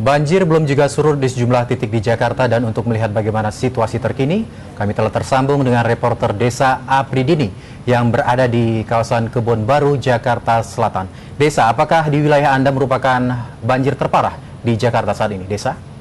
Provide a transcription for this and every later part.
Banjir belum juga surut di sejumlah titik di Jakarta dan untuk melihat bagaimana situasi terkini, kami telah tersambung dengan reporter Desa Apridini yang berada di kawasan Kebon Baru, Jakarta Selatan. Desa, apakah di wilayah Anda merupakan banjir terparah di Jakarta saat ini, Desa?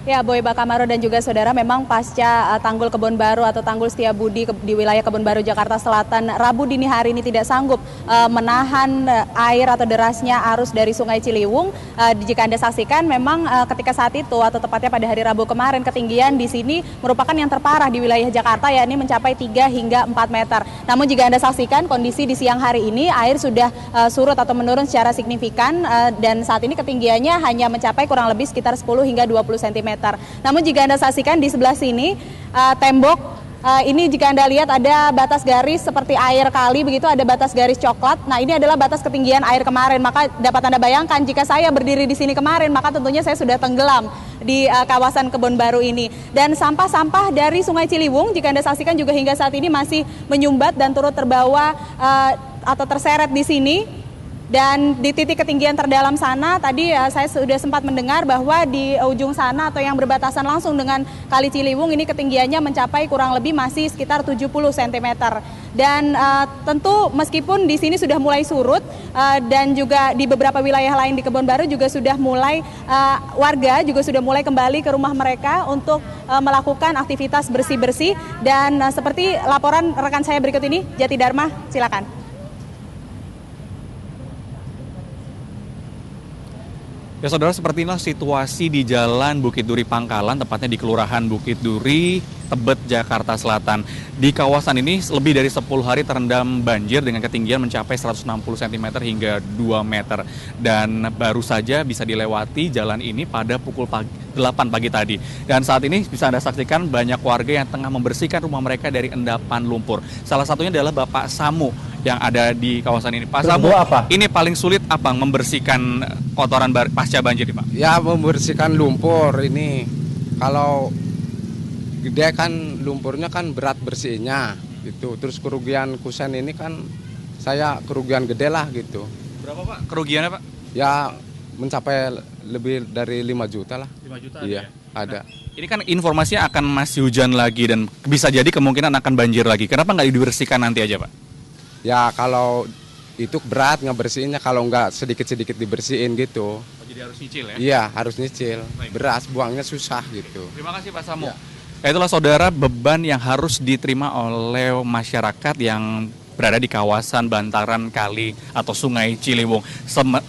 Ya, Boy Bakamaro dan juga saudara, memang pasca tanggul Kebon Baru atau tanggul Setiabudi di wilayah Kebon Baru, Jakarta Selatan, Rabu dini hari ini tidak sanggup menahan air atau derasnya arus dari Sungai Ciliwung. Jika Anda saksikan, memang ketika saat itu atau tepatnya pada hari Rabu kemarin, ketinggian di sini merupakan yang terparah di wilayah Jakarta, yakni mencapai 3 hingga 4 meter. Namun jika Anda saksikan kondisi di siang hari ini, air sudah surut atau menurun secara signifikan dan saat ini ketinggiannya hanya mencapai kurang lebih sekitar 10 hingga 20 cm. Namun jika Anda saksikan di sebelah sini, tembok ini jika Anda lihat ada batas garis seperti air kali, begitu ada batas garis coklat. Nah, ini adalah batas ketinggian air kemarin. Maka dapat Anda bayangkan jika saya berdiri di sini kemarin, maka tentunya saya sudah tenggelam di kawasan Kebon Baru ini. Dan sampah-sampah dari Sungai Ciliwung jika Anda saksikan juga hingga saat ini masih menyumbat dan turut terbawa atau terseret di sini. Dan di titik ketinggian terdalam sana, tadi saya sudah sempat mendengar bahwa di ujung sana atau yang berbatasan langsung dengan Kali Ciliwung ini ketinggiannya mencapai kurang lebih masih sekitar 70 cm. Dan tentu meskipun di sini sudah mulai surut dan juga di beberapa wilayah lain di Kebon Baru juga sudah mulai warga juga sudah mulai kembali ke rumah mereka untuk melakukan aktivitas bersih-bersih. Dan seperti laporan rekan saya berikut ini, Jati Dharma, silakan. Ya saudara, seperti inilah situasi di Jalan Bukit Duri Pangkalan, tepatnya di Kelurahan Bukit Duri, Tebet, Jakarta Selatan. Di kawasan ini lebih dari 10 hari terendam banjir dengan ketinggian mencapai 160 cm hingga 2 meter. Dan baru saja bisa dilewati jalan ini pada pukul 8 pagi tadi. Dan saat ini bisa Anda saksikan banyak warga yang tengah membersihkan rumah mereka dari endapan lumpur. Salah satunya adalah Bapak Samu yang ada di kawasan ini. Pak Samu, ini paling sulit apa membersihkan kotoran pasca banjir, Pak? Ya, membersihkan lumpur ini. Kalau gede kan lumpurnya kan berat bersihnya gitu. Terus kerugian kusen ini kan saya kerugian gede lah gitu. Berapa, Pak, kerugiannya, Pak? Ya mencapai lebih dari 5 juta lah. 5 juta iya, ada. Nah, ini kan informasinya akan masih hujan lagi dan bisa jadi kemungkinan akan banjir lagi. Kenapa nggak dibersihkan nanti aja, Pak? Ya kalau itu berat ngebersihinnya, kalau nggak sedikit-sedikit dibersihin gitu. Oh, jadi harus nyicil ya? Iya, harus nyicil. Baik. Beras buangnya susah gitu. Terima kasih Pak Samu. Ya. Itulah saudara beban yang harus diterima oleh masyarakat yang berada di kawasan bantaran kali atau Sungai Ciliwung.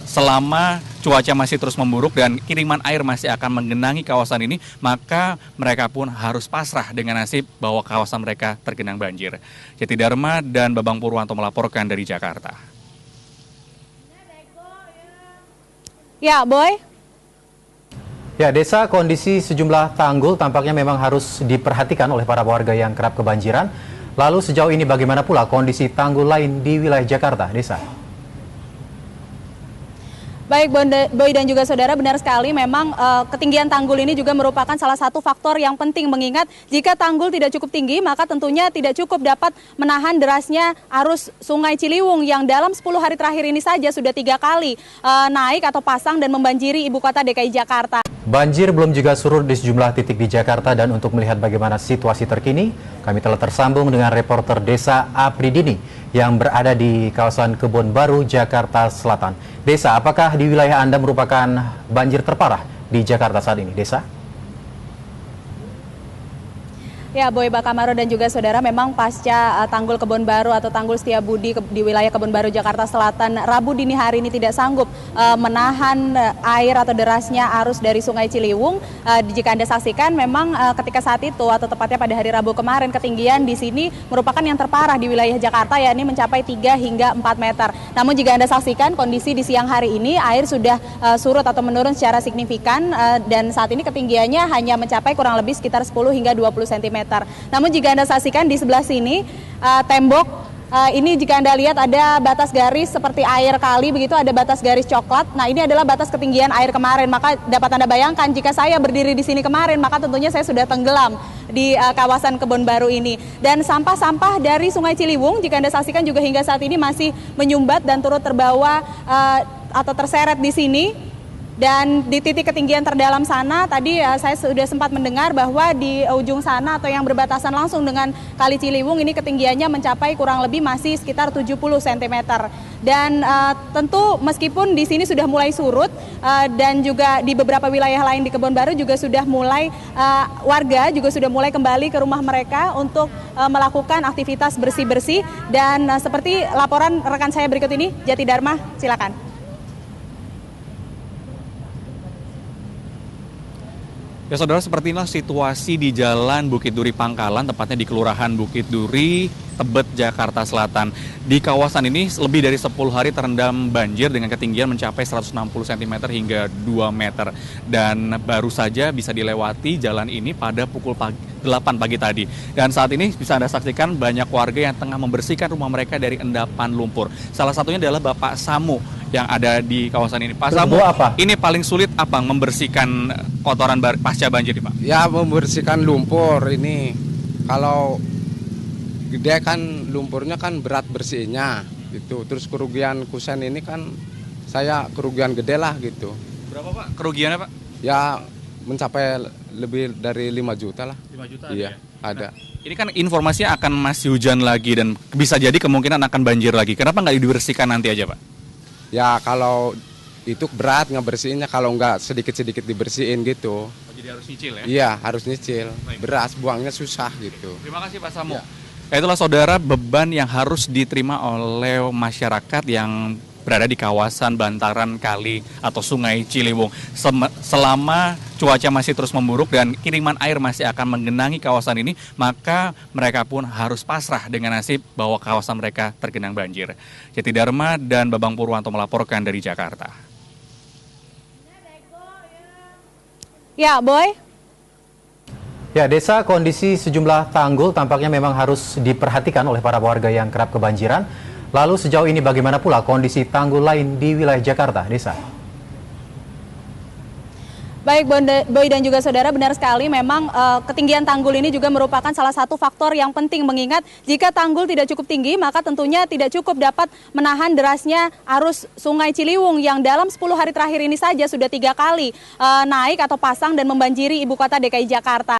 Selama cuaca masih terus memburuk dan kiriman air masih akan menggenangi kawasan ini, maka mereka pun harus pasrah dengan nasib bahwa kawasan mereka tergenang banjir. Jati Dharma dan Babang Purwanto melaporkan dari Jakarta. Ya, Boy. Ya, Desa, kondisi sejumlah tanggul tampaknya memang harus diperhatikan oleh para warga yang kerap kebanjiran. Lalu sejauh ini bagaimana pula kondisi tanggul lain di wilayah Jakarta, Desa? Baik, Boy dan juga saudara, benar sekali memang ketinggian tanggul ini juga merupakan salah satu faktor yang penting, mengingat jika tanggul tidak cukup tinggi maka tentunya tidak cukup dapat menahan derasnya arus Sungai Ciliwung yang dalam 10 hari terakhir ini saja sudah 3 kali naik atau pasang dan membanjiri ibu kota DKI Jakarta. Banjir belum juga surut di sejumlah titik di Jakarta dan untuk melihat bagaimana situasi terkini, kami telah tersambung dengan reporter Desa Apridini yang berada di kawasan Kebon Baru, Jakarta Selatan. Desa, apakah di wilayah Anda merupakan banjir terparah di Jakarta saat ini, Desa? Ya, Boy Bakamaro dan juga saudara, memang pasca tanggul Kebon Baru atau tanggul Setiabudi di wilayah Kebon Baru, Jakarta Selatan, Rabu dini hari ini tidak sanggup menahan air atau derasnya arus dari Sungai Ciliwung. Jika Anda saksikan, memang ketika saat itu atau tepatnya pada hari Rabu kemarin, ketinggian di sini merupakan yang terparah di wilayah Jakarta, yakni mencapai 3 hingga 4 meter. Namun jika Anda saksikan kondisi di siang hari ini, air sudah surut atau menurun secara signifikan dan saat ini ketinggiannya hanya mencapai kurang lebih sekitar 10 hingga 20 cm. Namun jika Anda saksikan di sebelah sini, tembok ini jika Anda lihat ada batas garis seperti air kali, begitu ada batas garis coklat. Nah, ini adalah batas ketinggian air kemarin. Maka dapat Anda bayangkan jika saya berdiri di sini kemarin, maka tentunya saya sudah tenggelam di kawasan Kebon Baru ini. Dan sampah-sampah dari Sungai Ciliwung jika Anda saksikan juga hingga saat ini masih menyumbat dan turut terbawa atau terseret di sini. Dan di titik ketinggian terdalam sana, tadi saya sudah sempat mendengar bahwa di ujung sana atau yang berbatasan langsung dengan Kali Ciliwung ini ketinggiannya mencapai kurang lebih masih sekitar 70 cm. Dan tentu meskipun di sini sudah mulai surut dan juga di beberapa wilayah lain di Kebonbaru juga sudah mulai warga juga sudah mulai kembali ke rumah mereka untuk melakukan aktivitas bersih-bersih. Dan seperti laporan rekan saya berikut ini, Jati Dharma, silakan. Ya saudara, seperti inilah situasi di Jalan Bukit Duri Pangkalan, tepatnya di Kelurahan Bukit Duri, Tebet, Jakarta Selatan. Di kawasan ini lebih dari 10 hari terendam banjir dengan ketinggian mencapai 160 cm hingga 2 meter. Dan baru saja bisa dilewati jalan ini pada pukul 8 pagi tadi. Dan saat ini bisa Anda saksikan banyak warga yang tengah membersihkan rumah mereka dari endapan lumpur. Salah satunya adalah Bapak Samu yang ada di kawasan ini. Pak Samu, ini paling sulit apa membersihkan kotoran pasca banjir, Pak? Ya, membersihkan lumpur ini. Kalau gede kan lumpurnya kan berat bersihinnya gitu. Terus kerugian kusen ini kan saya kerugian gede lah gitu. Berapa, Pak, kerugiannya, Pak? Ya mencapai lebih dari 5 juta lah. 5 juta iya, ada. Nah, ini kan informasinya akan masih hujan lagi dan bisa jadi kemungkinan akan banjir lagi. Kenapa nggak dibersihkan nanti aja, Pak? Ya kalau itu berat ngebersihinnya, kalau nggak sedikit-sedikit dibersihin gitu. Oh, jadi harus nyicil ya? Iya, harus nyicil. Baik. Beras buangnya susah gitu. Terima kasih Pak Samu. Ya. Itulah saudara beban yang harus diterima oleh masyarakat yang berada di kawasan bantaran kali atau sungai Ciliwung. Selama cuaca masih terus memburuk dan kiriman air masih akan menggenangi kawasan ini, maka mereka pun harus pasrah dengan nasib bahwa kawasan mereka tergenang banjir. Jati Dharma dan Babang Purwanto melaporkan dari Jakarta. Ya, Boy. Ya, Desa, kondisi sejumlah tanggul tampaknya memang harus diperhatikan oleh para warga yang kerap kebanjiran. Lalu sejauh ini bagaimana pula kondisi tanggul lain di wilayah Jakarta, Desa? Baik, Boy dan juga saudara, benar sekali memang ketinggian tanggul ini juga merupakan salah satu faktor yang penting, mengingat jika tanggul tidak cukup tinggi maka tentunya tidak cukup dapat menahan derasnya arus sungai Ciliwung yang dalam 10 hari terakhir ini saja sudah 3 kali naik atau pasang dan membanjiri ibu kota DKI Jakarta.